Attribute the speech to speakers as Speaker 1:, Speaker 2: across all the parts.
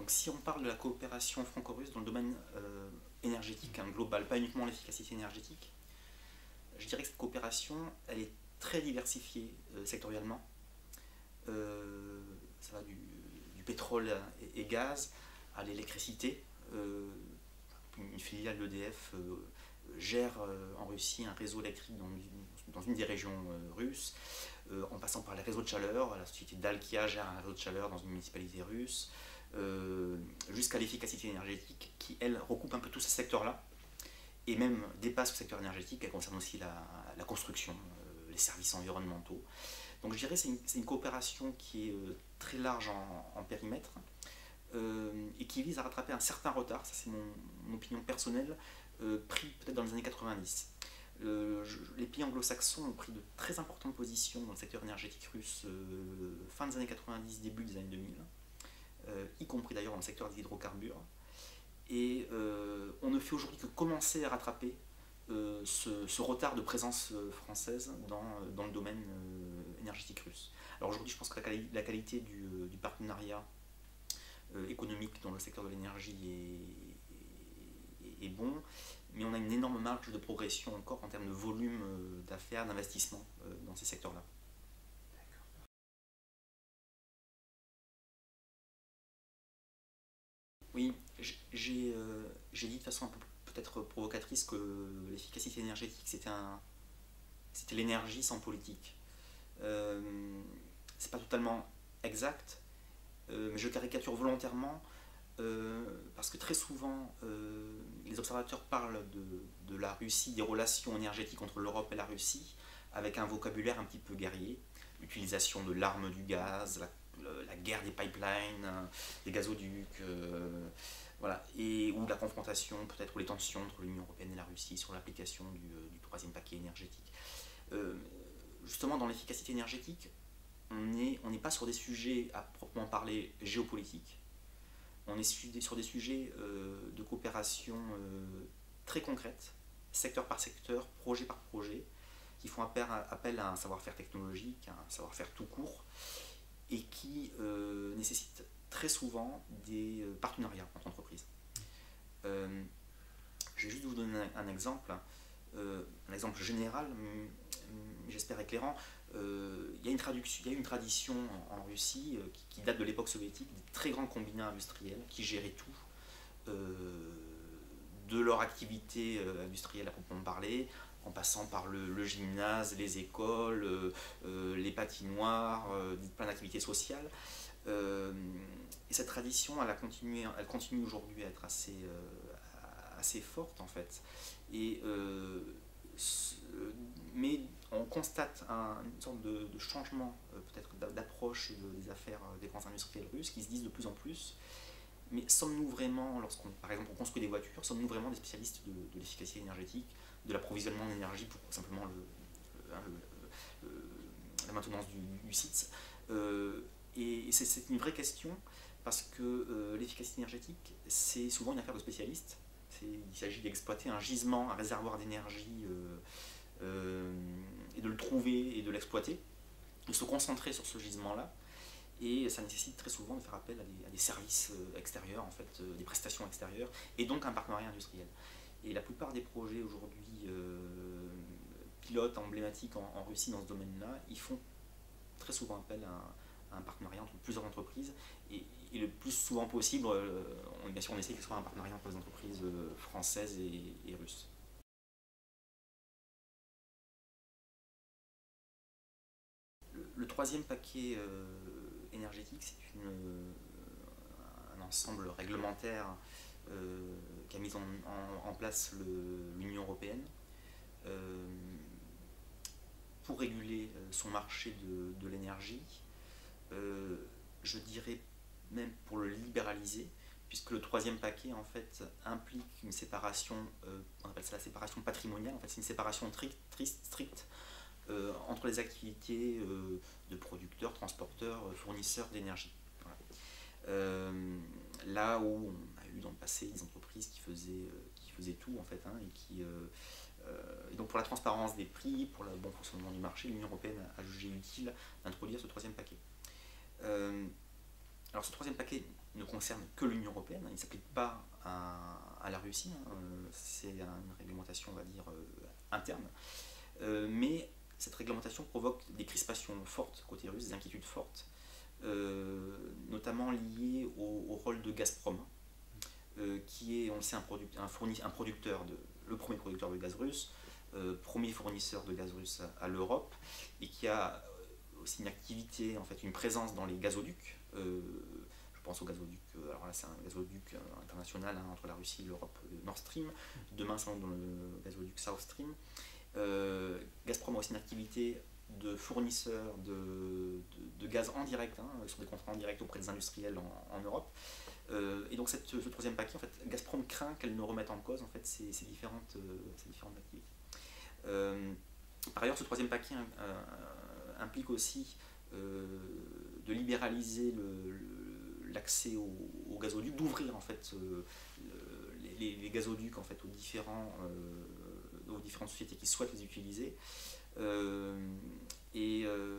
Speaker 1: Donc si on parle de la coopération franco-russe dans le domaine énergétique, global, pas uniquement l'efficacité énergétique, je dirais que cette coopération, elle est très diversifiée sectoriellement. Ça va du pétrole et gaz à l'électricité. Une filiale d'EDF gère en Russie un réseau électrique dans une des régions russes, en passant par les réseaux de chaleur. La société Dalkia gère un réseau de chaleur dans une municipalité russe, jusqu'à l'efficacité énergétique qui, elle, recoupe un peu tous ces secteurs-là, et même dépasse le secteur énergétique. Elle concerne aussi la construction, les services environnementaux. Donc je dirais que c'est une coopération qui est très large en périmètre, et qui vise à rattraper un certain retard, ça c'est mon opinion personnelle, pris peut-être dans les années 90. Les pays anglo-saxons ont pris de très importantes positions dans le secteur énergétique russe fin des années 90, début des années 2000, y compris d'ailleurs dans le secteur des hydrocarbures. Et on ne fait aujourd'hui que commencer à rattraper ce retard de présence française dans le domaine énergétique russe. Alors aujourd'hui, je pense que la qualité du partenariat économique dans le secteur de l'énergie est bon, mais on a une énorme marge de progression encore en termes de volume d'affaires, d'investissement dans ces secteurs-là. Oui, j'ai dit de façon un peu peut-être provocatrice que l'efficacité énergétique c'était l'énergie sans politique. Euh, c'est pas totalement exact, mais je caricature volontairement parce que très souvent les observateurs parlent de la Russie, des relations énergétiques entre l'Europe et la Russie, avec un vocabulaire un petit peu guerrier, l'utilisation de l'arme du gaz, la guerre des pipelines, des gazoducs, voilà, et ou la confrontation peut-être, ou les tensions entre l'Union européenne et la Russie sur l'application du troisième paquet énergétique. Euh, Justement, dans l'efficacité énergétique, on n'est pas sur des sujets à proprement parler géopolitiques, on est sur des sujets de coopération très concrètes, secteur par secteur, projet par projet, qui font appel à un savoir-faire technologique, à un savoir-faire tout court, et qui nécessitent très souvent des partenariats entre entreprises. Euh, je vais juste vous donner un exemple général, mais j'espère éclairant. Il y a une tradition en Russie qui date de l'époque soviétique, des très grands combinats industriels qui géraient tout, de leur activité industrielle à proprement parler, en passant par le gymnase, les écoles, les patinoires, plein d'activités sociales. Et cette tradition, elle continue aujourd'hui à être assez forte en fait. Et, mais on constate une sorte de changement peut-être d'approche des affaires des grands industriels russes qui se disent de plus en plus, mais sommes-nous vraiment, lorsqu'on par exemple on construit des voitures, sommes-nous vraiment des spécialistes de l'efficacité énergétique, de l'approvisionnement en énergie pour simplement la maintenance du site, et c'est une vraie question parce que l'efficacité énergétique c'est souvent une affaire de spécialistes. Il s'agit d'exploiter un gisement, un réservoir d'énergie, et de le trouver et de l'exploiter, de se concentrer sur ce gisement-là. Et ça nécessite très souvent de faire appel à des services extérieurs, en fait, des prestations extérieures, et donc un partenariat industriel. Et la plupart des projets aujourd'hui pilotes, emblématiques en Russie dans ce domaine-là, ils font très souvent appel à un partenariat entre plusieurs entreprises, et le plus souvent possible, bien sûr on essaie que ce soit un partenariat entre les entreprises françaises et russes. Le troisième paquet énergétique, c'est un ensemble réglementaire qu'a mis en place l'Union européenne euh, pour réguler son marché de l'énergie. Euh, je dirais même pour le libéraliser, puisque le troisième paquet en fait implique une séparation, on appelle ça la séparation patrimoniale. En fait, c'est une séparation stricte entre les activités de producteurs, transporteurs, fournisseurs d'énergie. Voilà. Là où on a eu dans le passé des entreprises qui faisaient tout en fait, et donc pour la transparence des prix, pour le bon fonctionnement du marché, l'Union européenne a jugé utile d'introduire ce troisième paquet. Euh, Alors ce troisième paquet ne concerne que l'Union européenne, il ne s'applique pas à la Russie, c'est une réglementation, on va dire, interne. Mais cette réglementation provoque des crispations fortes côté russe, des inquiétudes fortes, notamment liées au rôle de Gazprom, qui est, on le sait, un producteur le premier producteur de gaz russe, premier fournisseur de gaz russe à l'Europe, et qui a aussi une activité, en fait, une présence dans les gazoducs. Je pense au gazoduc, alors là c'est un gazoduc international entre la Russie et l'Europe, Nord Stream. Demain c'est dans le gazoduc South Stream. Gazprom a aussi une activité de fournisseur de gaz en direct, sur des contrats en direct auprès des industriels en Europe. Et donc ce troisième paquet, en fait, Gazprom craint qu'elle ne remette en cause, en fait, ces différentes activités. Par ailleurs, ce troisième paquet implique aussi de libéraliser l'accès au gazoduc, d'ouvrir en fait les gazoducs en fait aux différentes sociétés qui souhaitent les utiliser.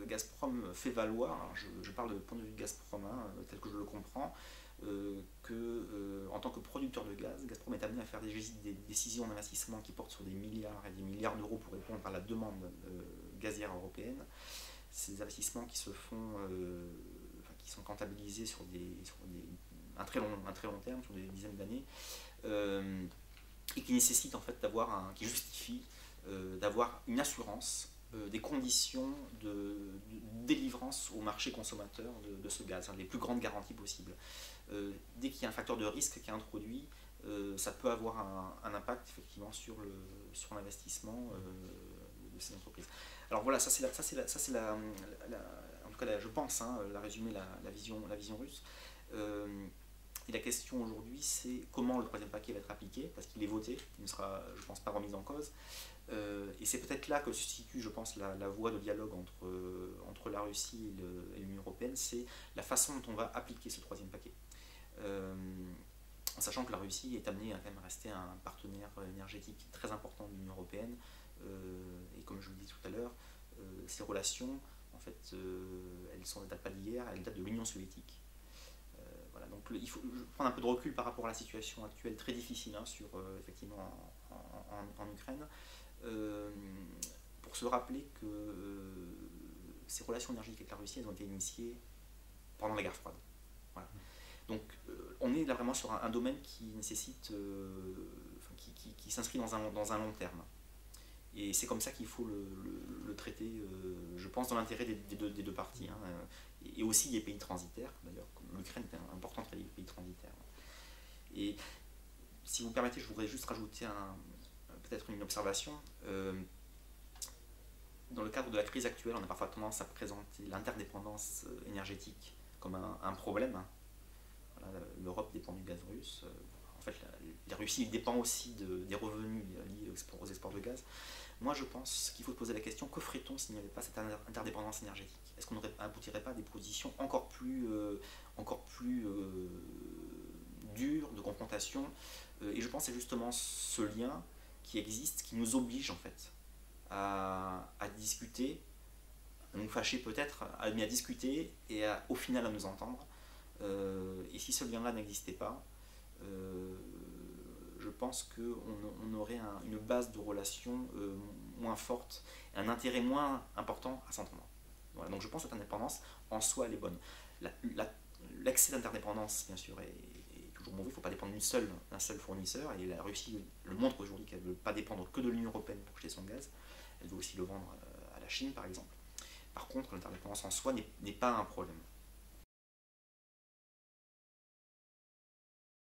Speaker 1: Gazprom fait valoir, alors je parle du point de vue de Gazprom, tel que je le comprends, en tant que producteur de gaz, Gazprom est amené à faire des décisions d'investissement qui portent sur des milliards et des milliards d'euros pour répondre à la demande gazière européenne. Ces investissements qui se font, qui sont comptabilisés sur un très long terme, sur des dizaines d'années, et qui nécessitent en fait qui justifient d'avoir une assurance des conditions de délivrance au marché consommateur de ce gaz, les plus grandes garanties possibles. Dès qu'il y a un facteur de risque qui est introduit, ça peut avoir un impact effectivement sur l'investissement de ces entreprises. Alors voilà, ça c'est en tout cas je pense, la résumer la vision russe. Et la question aujourd'hui, c'est comment le troisième paquet va être appliqué, parce qu'il est voté, il ne sera, je pense, pas remis en cause. Et c'est peut-être là que se situe, je pense, la voie de dialogue entre la Russie et l'Union européenne, c'est la façon dont on va appliquer ce troisième paquet. En sachant que la Russie est amenée à quand même rester un partenaire énergétique très important de l'Union européenne, et comme je vous le disais tout à l'heure, ces relations, en fait, elles datent pas d'hier, elles datent de l'Union soviétique. Voilà, donc il faut prendre un peu de recul par rapport à la situation actuelle très difficile effectivement en Ukraine, pour se rappeler que ces relations énergétiques avec la Russie, elles ont été initiées pendant la guerre froide. Voilà. Donc on est là vraiment sur un domaine qui nécessite, qui s'inscrit dans un long terme. Et c'est comme ça qu'il faut le traiter, je pense, dans l'intérêt des deux parties, et aussi des pays transitaires, d'ailleurs, l'Ukraine est un important pays transitaire. Et si vous me permettez, je voudrais juste rajouter peut-être une observation. Dans le cadre de la crise actuelle, on a parfois tendance à présenter l'interdépendance énergétique comme un problème. Voilà, l'Europe dépend du gaz russe. En fait, la Russie dépend aussi des revenus liés aux exports de gaz. Moi, je pense qu'il faut se poser la question, que ferait-on s'il n'y avait pas cette interdépendance énergétique? Est-ce qu'on n'aboutirait pas à des positions encore plus dures de confrontation? Et je pense que c'est justement ce lien qui existe, qui nous oblige en fait à discuter, à nous fâcher peut-être, mais à discuter et au final à nous entendre. Et si ce lien-là n'existait pas, je pense qu'on aurait une base de relations moins forte, un intérêt moins important à s'entendre. Voilà, donc je pense que cette indépendance, en soi, elle est bonne. L'excès d'interdépendance, bien sûr, est toujours mauvais. Il ne faut pas dépendre d'un seul fournisseur. Et la Russie le montre aujourd'hui qu'elle ne veut pas dépendre que de l'Union européenne pour acheter son gaz. Elle veut aussi le vendre à la Chine, par exemple. Par contre, l'interdépendance en soi n'est pas un problème.